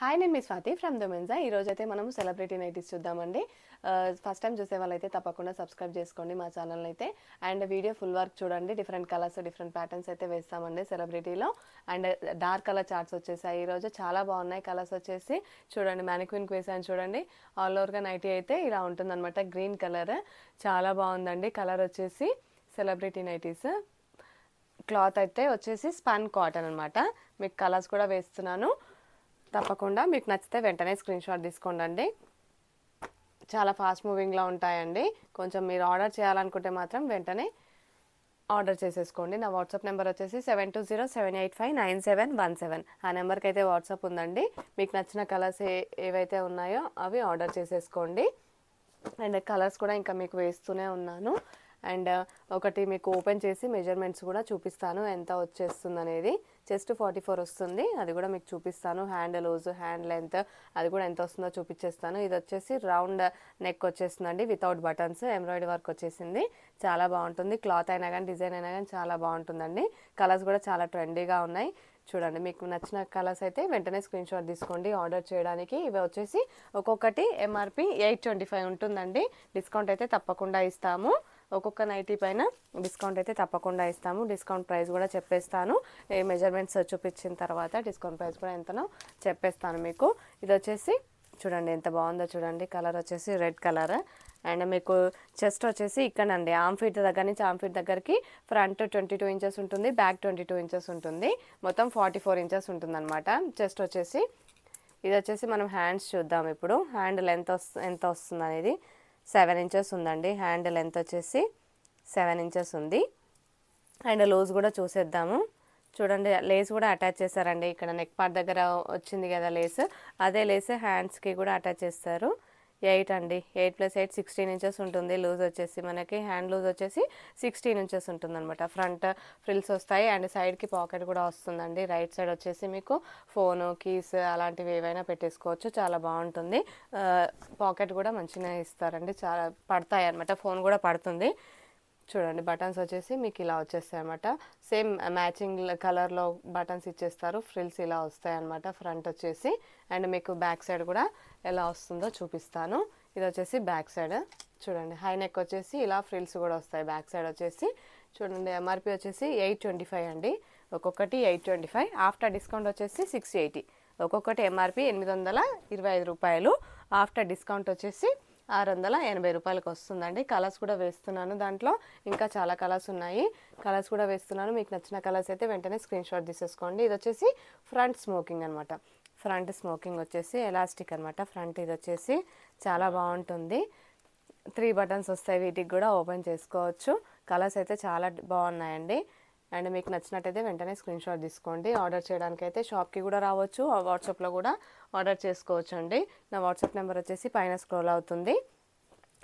Hi నేను మీ Swathi from the ఈ రోజు అయితే మనము సెలబ్రిటీ నైటీస్ చూద్దామండి. ఫస్ట్ టైం చూసే వాళ్ళైతే తప్పకుండా సబ్స్క్రైబ్ చేసుకోండి మా ఛానల్ అయితే. అండ్ వీడియో ఫుల్ వర్క్ చూడండి. డిఫరెంట్ కలర్స్ డిఫరెంట్ ప్యాటర్న్స్ అయితే వేస్తామండి సెలబ్రిటీలో. అండ్ డార్క్ కలర్ చార్ట్స్ వచ్చేసాయి ఈరోజు, చాలా బాగున్నాయి కలర్స్ వచ్చేసి. చూడండి మ్యానిక్విన్కి వేసాను చూడండి. ఆల్ ఓవర్గా నైటీ అయితే ఇలా ఉంటుందన్నమాట. గ్రీన్ కలర్ చాలా బాగుందండి. కలర్ వచ్చేసి సెలబ్రిటీ నైటీస్. క్లాత్ అయితే వచ్చేసి స్పన్ కాటన్ అనమాట. మీకు కలర్స్ కూడా వేస్తున్నాను. తప్పకుండా మీకు నచ్చితే వెంటనే స్క్రీన్ షాట్ తీసుకోండి. చాలా ఫాస్ట్ మూవింగ్లో ఉంటాయండి. కొంచెం మీరు ఆర్డర్ చేయాలనుకుంటే మాత్రం వెంటనే ఆర్డర్ చేసేసుకోండి. నా వాట్సాప్ నెంబర్ వచ్చేసి 7207859717. ఆ నెంబర్కి అయితే వాట్సాప్ ఉందండి. మీకు నచ్చిన కలర్స్ ఏవైతే ఉన్నాయో అవి ఆర్డర్ చేసేసుకోండి. అండ్ కలర్స్ కూడా ఇంకా మీకు వేస్తూనే ఉన్నాను. అండ్ ఒకటి మీకు ఓపెన్ చేసి మెజర్మెంట్స్ కూడా చూపిస్తాను ఎంత వచ్చేస్తుంది అనేది. చెస్ట్ 44 వస్తుంది, అది కూడా మీకు చూపిస్తాను. హ్యాండ్ లూజ్, హ్యాండ్ లెంత్ అది కూడా ఎంత వస్తుందో చూపించేస్తాను. ఇది వచ్చేసి రౌండ్ నెక్ వచ్చేస్తుందండి, వితౌట్ బటన్స్, ఎంబ్రాయిడరీ వర్క్ వచ్చేసింది. చాలా బాగుంటుంది. క్లాత్ అయినా కానీ డిజైన్ అయినా కానీ చాలా బాగుంటుందండి. కలర్స్ కూడా చాలా ట్రెండీగా ఉన్నాయి. చూడండి మీకు నచ్చిన కలర్స్ అయితే వెంటనే స్క్రీన్ షాట్ తీసుకోండి ఆర్డర్ చేయడానికి. ఇవి వచ్చేసి ఒక్కొక్కటి ఎంఆర్పి 825 ఉంటుందండి. డిస్కౌంట్ అయితే తప్పకుండా ఇస్తాము. ఒక్కొక్క నైటీ పైన డిస్కౌంట్ అయితే తప్పకుండా ఇస్తాము. డిస్కౌంట్ ప్రైస్ కూడా చెప్పేస్తాను. మెజర్మెంట్స్ చూపించిన తర్వాత డిస్కౌంట్ ప్రైస్ కూడా ఎంతనో చెప్పేస్తాను మీకు. ఇది వచ్చేసి చూడండి ఎంత బాగుందో చూడండి. కలర్ వచ్చేసి రెడ్ కలర్. అండ్ మీకు చెస్ట్ వచ్చేసి ఇక్కడండి ఆర్మ్ ఫిట్ దగ్గర నుంచి ఆర్మ్ ఫిట్ దగ్గరికి ఫ్రంట్ 22 ఇంచెస్ ఉంటుంది, బ్యాక్ 22 ఇంచెస్ ఉంటుంది. మొత్తం 44 ఇంచెస్ ఉంటుంది అనమాట చెస్ట్ వచ్చేసి. ఇది వచ్చేసి మనం హ్యాండ్స్ చూద్దాం ఇప్పుడు. హ్యాండ్ లెంత్ ఎంత వస్తుంది అనేది 7 ఇంచెస్ ఉందండి. హ్యాండ్ లెంత్ వచ్చేసి 7 ఇంచెస్ ఉంది. అండ్ లూజ్ కూడా చూసేద్దాము. చూడండి లేస్ కూడా అటాచ్ చేశారండి. ఇక్కడ నెక్ పార్ట్ దగ్గర వచ్చింది కదా లేస్, అదే లేస్ హ్యాండ్స్కి కూడా అటాచ్ చేస్తారు. 8 అండి, 8 + 8 16 ఇంచెస్ ఉంటుంది లూజ్ వచ్చేసి. మనకి హ్యాండ్ లూజ్ వచ్చేసి 16 ఇంచెస్ ఉంటుంది అనమాట. ఫ్రంట్ ఫ్రిల్స్ వస్తాయి అండ్ సైడ్కి పాకెట్ కూడా వస్తుందండి. రైట్ సైడ్ వచ్చేసి మీకు ఫోను, కీస్ అలాంటివి ఏవైనా పెట్టేసుకోవచ్చు. చాలా బాగుంటుంది. పాకెట్ కూడా మంచిగా ఇస్తారండి, చాలా పడతాయి అనమాట. ఫోన్ కూడా పడుతుంది. చూడండి బటన్స్ వచ్చేసి మీకు ఇలా వచ్చేస్తాయి అనమాట. సేమ్ మ్యాచింగ్ కలర్లో బటన్స్ ఇచ్చేస్తారు. ఫ్రిల్స్ ఇలా వస్తాయి అనమాట ఫ్రంట్ వచ్చేసి. అండ్ మీకు బ్యాక్ సైడ్ కూడా ఎలా వస్తుందో చూపిస్తాను. ఇది వచ్చేసి బ్యాక్ సైడ్. చూడండి హై నెక్ వచ్చేసి ఇలా ఫ్రిల్స్ కూడా వస్తాయి బ్యాక్ సైడ్ వచ్చేసి. చూడండి ఎంఆర్పి వచ్చేసి 825 అండి. ఒక్కొక్కటి 825. ఆఫ్టర్ డిస్కౌంట్ వచ్చేసి 680. ఒక్కొక్కటి ఎంఆర్పి 825 రూపాయలు. ఆఫ్టర్ డిస్కౌంట్ వచ్చేసి 680 రూపాయలకు వస్తుందండి. కలర్స్ కూడా వేస్తున్నాను దాంట్లో. ఇంకా చాలా కలర్స్ ఉన్నాయి. కలర్స్ కూడా వేస్తున్నాను. మీకు నచ్చిన కలర్స్ అయితే వెంటనే స్క్రీన్ షాట్ తీసేసుకోండి. ఇది వచ్చేసి ఫ్రంట్ స్మోకింగ్ అనమాట. ఫ్రంట్ స్మోకింగ్ వచ్చేసి ఎలాస్టిక్ అనమాట. ఫ్రంట్ ఇది వచ్చేసి చాలా బాగుంటుంది. 3 బటన్స్ వస్తాయి, వీటికి కూడా ఓపెన్ చేసుకోవచ్చు. కలర్స్ అయితే చాలా బాగున్నాయండి. అండ్ మీకు నచ్చినట్టయితే వెంటనే స్క్రీన్ షాట్ తీసుకోండి. ఆర్డర్ చేయడానికి అయితే షాప్కి కూడా రావచ్చు, వాట్సాప్లో కూడా ఆర్డర్ చేసుకోవచ్చు అండి. నా వాట్సాప్ నెంబర్ వచ్చేసి పైన స్క్రోల్ అవుతుంది.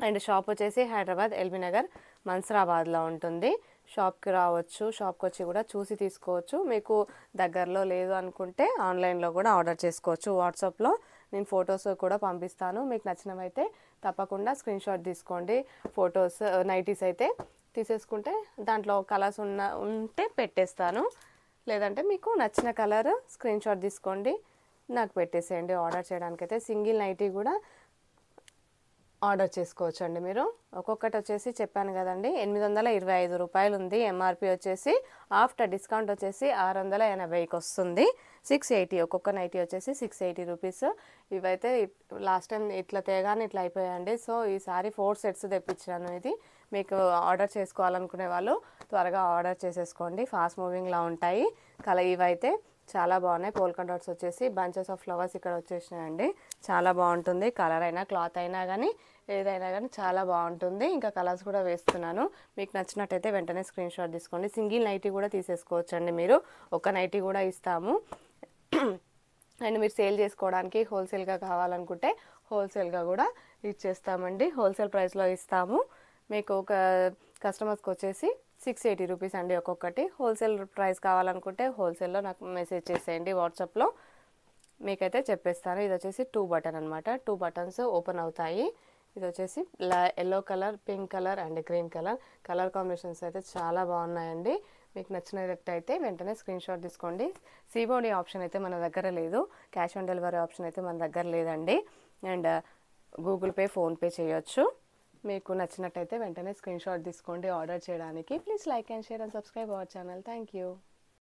అండ్ షాప్ వచ్చేసి హైదరాబాద్ ఎల్బీ నగర్ మన్సరాబాద్లో ఉంటుంది. షాప్కి రావచ్చు, షాప్కి వచ్చి కూడా చూసి తీసుకోవచ్చు. మీకు దగ్గరలో లేదు అనుకుంటే ఆన్లైన్లో కూడా ఆర్డర్ చేసుకోవచ్చు. వాట్సాప్లో నేను ఫొటోస్ కూడా పంపిస్తాను. మీకు నచ్చినవైతే తప్పకుండా స్క్రీన్ షాట్ తీసుకోండి. ఫొటోస్ నైటీస్ అయితే తీసేసుకుంటే దాంట్లో కలర్స్ ఉంటే పెట్టేస్తాను. లేదంటే మీకు నచ్చిన కలర్ స్క్రీన్ షాట్ తీసుకోండి, నాకు పెట్టేసేయండి. ఆర్డర్ చేయడానికైతే సింగిల్ నైటీ కూడా ఆర్డర్ చేసుకోవచ్చు అండి మీరు. ఒక్కొక్కటి వచ్చేసి చెప్పాను కదండి 825 రూపాయలు ఉంది ఎంఆర్పి వచ్చేసి. ఆఫ్టర్ డిస్కౌంట్ వచ్చేసి 680కి వస్తుంది. 680 ఒక్కొక్క నైటీ వచ్చేసి 680 రూపీస్. ఇవైతే లాస్ట్ టైం ఇట్లా తేగానే ఇట్లా అయిపోయాయండి. సో ఈసారి 4 సెట్స్ తెప్పించాను. ఇది మీకు ఆర్డర్ చేసుకోవాలనుకునే వాళ్ళు త్వరగా ఆర్డర్ చేసేసుకోండి. ఫాస్ట్ మూవింగ్లా ఉంటాయి. ఇవైతే చాలా బాగున్నాయి. పోల్కా డాట్స్ వచ్చేసి బంచెస్ ఆఫ్ ఫ్లవర్స్ ఇక్కడ వచ్చేసినాయండి. చాలా బాగుంటుంది. కలర్ అయినా క్లాత్ అయినా కానీ ఏదైనా కానీ చాలా బాగుంటుంది. ఇంకా కలర్స్ కూడా వేస్తున్నాను. మీకు నచ్చినట్టయితే వెంటనే స్క్రీన్ షాట్ తీసుకోండి. సింగిల్ నైటీ కూడా తీసేసుకోవచ్చు అండి మీరు. ఒక నైటీ కూడా ఇస్తాము. అండ్ మీరు సేల్ చేసుకోవడానికి హోల్సేల్గా కావాలనుకుంటే హోల్సేల్గా కూడా ఇచ్చేస్తామండి. హోల్సేల్ ప్రైస్లో ఇస్తాము. మీకు ఒక కస్టమర్స్కి వచ్చేసి 680 రూపీస్ అండి ఒక్కొక్కటి. హోల్సేల్ ప్రైస్ కావాలనుకుంటే హోల్సేల్లో నాకు మెసేజ్ చేసేయండి వాట్సాప్లో, మీకైతే చెప్పేస్తాను. ఇది వచ్చేసి 2 బటన్ అనమాట. 2 బటన్స్ ఓపెన్ అవుతాయి. ఇది వచ్చేసి yellow colour, pink colour and green colour. Colour combinations అయితే చాలా బాగున్నాయండి. మీకు నచ్చినట్టయితే వెంటనే స్క్రీన్ షాట్ తీసుకోండి. సిఓడి ఆప్షన్ అయితే మన దగ్గర లేదు, క్యాష్ ఆన్ డెలివరీ ఆప్షన్ అయితే మన దగ్గర లేదండి. అండ్ గూగుల్ పే, ఫోన్పే చేయొచ్చు. మీకు నచ్చినట్టయితే వెంటనే స్క్రీన్ షాట్ తీసుకోండి ఆర్డర్ చేయడానికి. Please like and share and subscribe our channel. Thank you.